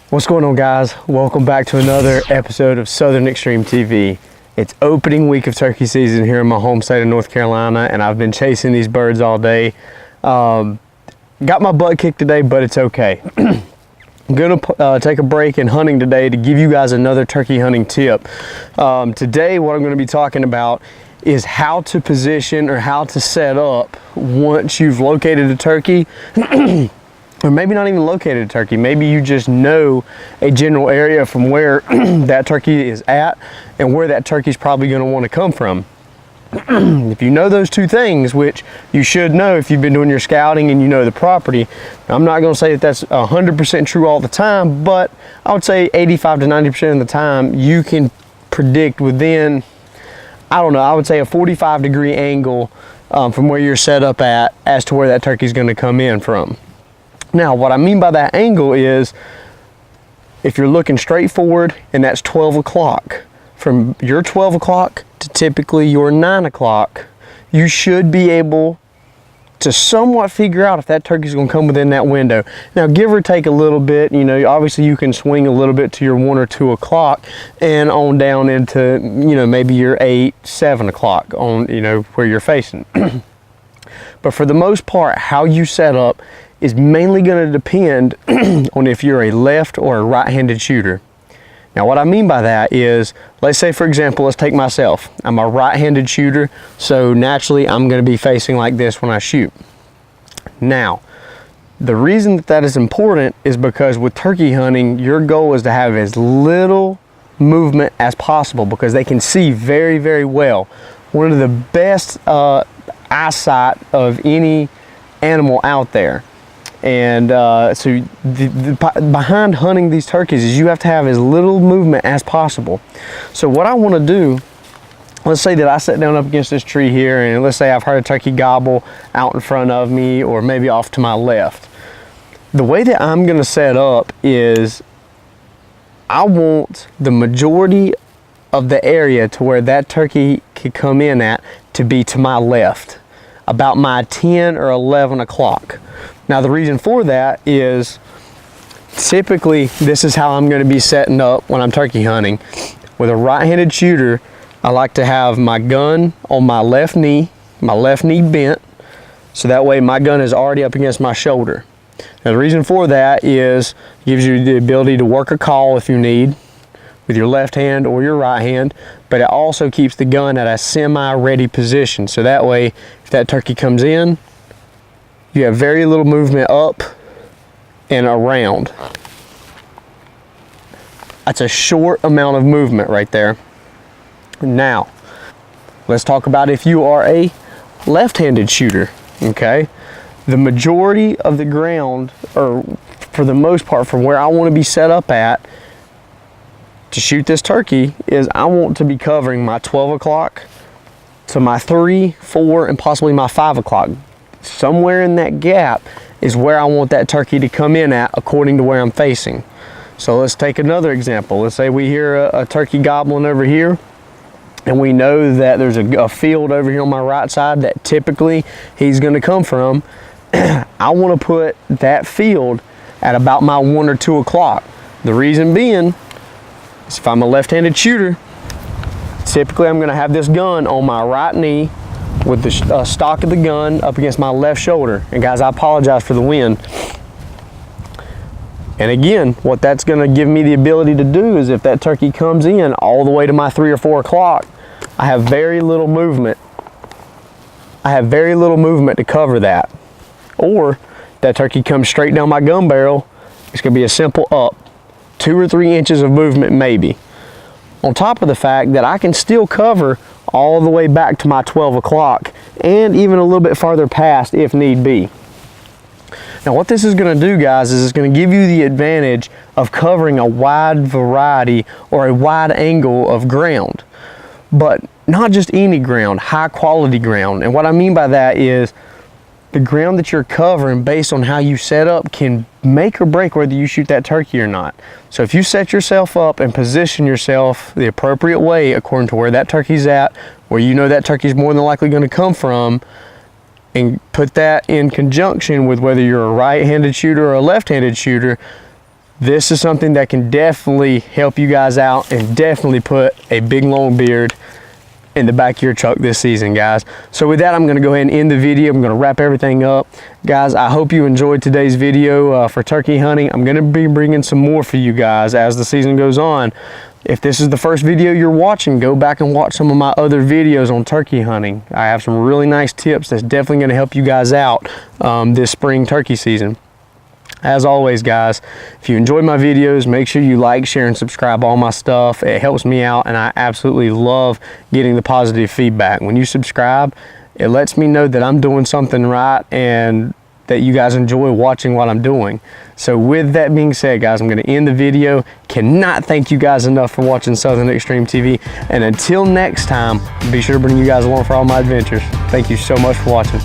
What's going on, guys? Welcome back to another episode of Southern Extreme TV. It's opening week of turkey season here in my home state of North Carolina, and I've been chasing these birds all day. Got my butt kicked today, but it's okay. I'm gonna take a break in hunting today to give you guys another turkey hunting tip. Today, what I'm gonna be talking about is how to position or how to set up once you've located a turkey. Or maybe not even located a turkey. Maybe you just know a general area from where that turkey is at and where that turkey is probably going to want to come from. If you know those two things, which you should know if you've been doing your scouting and you know the property, I'm not going to say that that's 100% true all the time, but I would say 85 to 90% of the time you can predict within, I don't know, I would say a 45-degree angle from where you're set up at as to where that turkey is going to come in from. Now, what I mean by that angle is if you're looking straight forward and that's 12 o'clock, from your 12 o'clock to typically your 9 o'clock, you should be able to somewhat figure out if that turkey's gonna come within that window. Now, give or take a little bit, you know, obviously you can swing a little bit to your 1 or 2 o'clock and on down into, you know, maybe your 8, 7 o'clock on, you know, where you're facing. But for the most part, how you set up is mainly going to depend on if you're a left or a right-handed shooter. Now, what I mean by that is, let's say, for example, let's take myself. I'm a right-handed shooter, so naturally I'm going to be facing like this when I shoot. Now, the reason that that is important is because with turkey hunting, your goal is to have as little movement as possible because they can see very, very well. One of the best eyesight of any animal out there. And so behind hunting these turkeys is you have to have as little movement as possible. So what I want to do, let's say that I sit down up against this tree here and let's say I've heard a turkey gobble out in front of me or maybe off to my left. The way that I'm going to set up is I want the majority of the area to where that turkey could come in at to be to my left, about my 10 or 11 o'clock. Now, the reason for that is typically this is how I'm going to be setting up when I'm turkey hunting. With a right-handed shooter, I like to have my gun on my left knee bent, so that way my gun is already up against my shoulder. Now, the reason for that is it gives you the ability to work a call if you need with your left hand or your right hand, but it also keeps the gun at a semi-ready position, so that way if that turkey comes in, you have very little movement up and around. That's a short amount of movement right there. Now, let's talk about if you are a left-handed shooter, okay? The majority of the ground, or for the most part, from where I want to be set up at to shoot this turkey is I want to be covering my 12 o'clock to my 3, 4, and possibly my 5 o'clock. Somewhere in that gap is where I want that turkey to come in at according to where I'm facing. So let's take another example. Let's say we hear a turkey gobbling over here and we know that there's a field over here on my right side that typically he's going to come from. I want to put that field at about my 1 or 2 o'clock. The reason being is if I'm a left-handed shooter, typically I'm going to have this gun on my right knee with the stock of the gun up against my left shoulder. And guys, I apologize for the wind. And again, what that's going to give me the ability to do is if that turkey comes in all the way to my 3 or 4 o'clock, I have very little movement. I have very little movement to cover that. Or that turkey comes straight down my gun barrel, it's going to be a simple up. 2 or 3 inches of movement maybe. On top of the fact that I can still cover all the way back to my 12 o'clock and even a little bit farther past if need be. Now, what this is going to do, guys, is it's going to give you the advantage of covering a wide variety or a wide angle of ground, but not just any ground, high quality ground. And what I mean by that is the ground that you're covering based on how you set up can make or break whether you shoot that turkey or not. So if you set yourself up and position yourself the appropriate way according to where that turkey's at, where you know that turkey's more than likely going to come from, and put that in conjunction with whether you're a right-handed shooter or a left-handed shooter, this is something that can definitely help you guys out and definitely put a big long beard in the back of your truck this season, guys. So with that, I'm going to go ahead and end the video. I'm going to wrap everything up. Guys, I hope you enjoyed today's video for turkey hunting. I'm going to be bringing some more for you guys as the season goes on. If this is the first video you're watching, go back and watch some of my other videos on turkey hunting. I have some really nice tips that's definitely going to help you guys out this spring turkey season. As always, guys, if you enjoyed my videos, make sure you like, share, and subscribe all my stuff. It helps me out, and I absolutely love getting the positive feedback. When you subscribe, it lets me know that I'm doing something right and that you guys enjoy watching what I'm doing. So with that being said, guys, I'm going to end the video. Cannot thank you guys enough for watching Southern Extreme TV. And until next time, be sure to bring you guys along for all my adventures. Thank you so much for watching.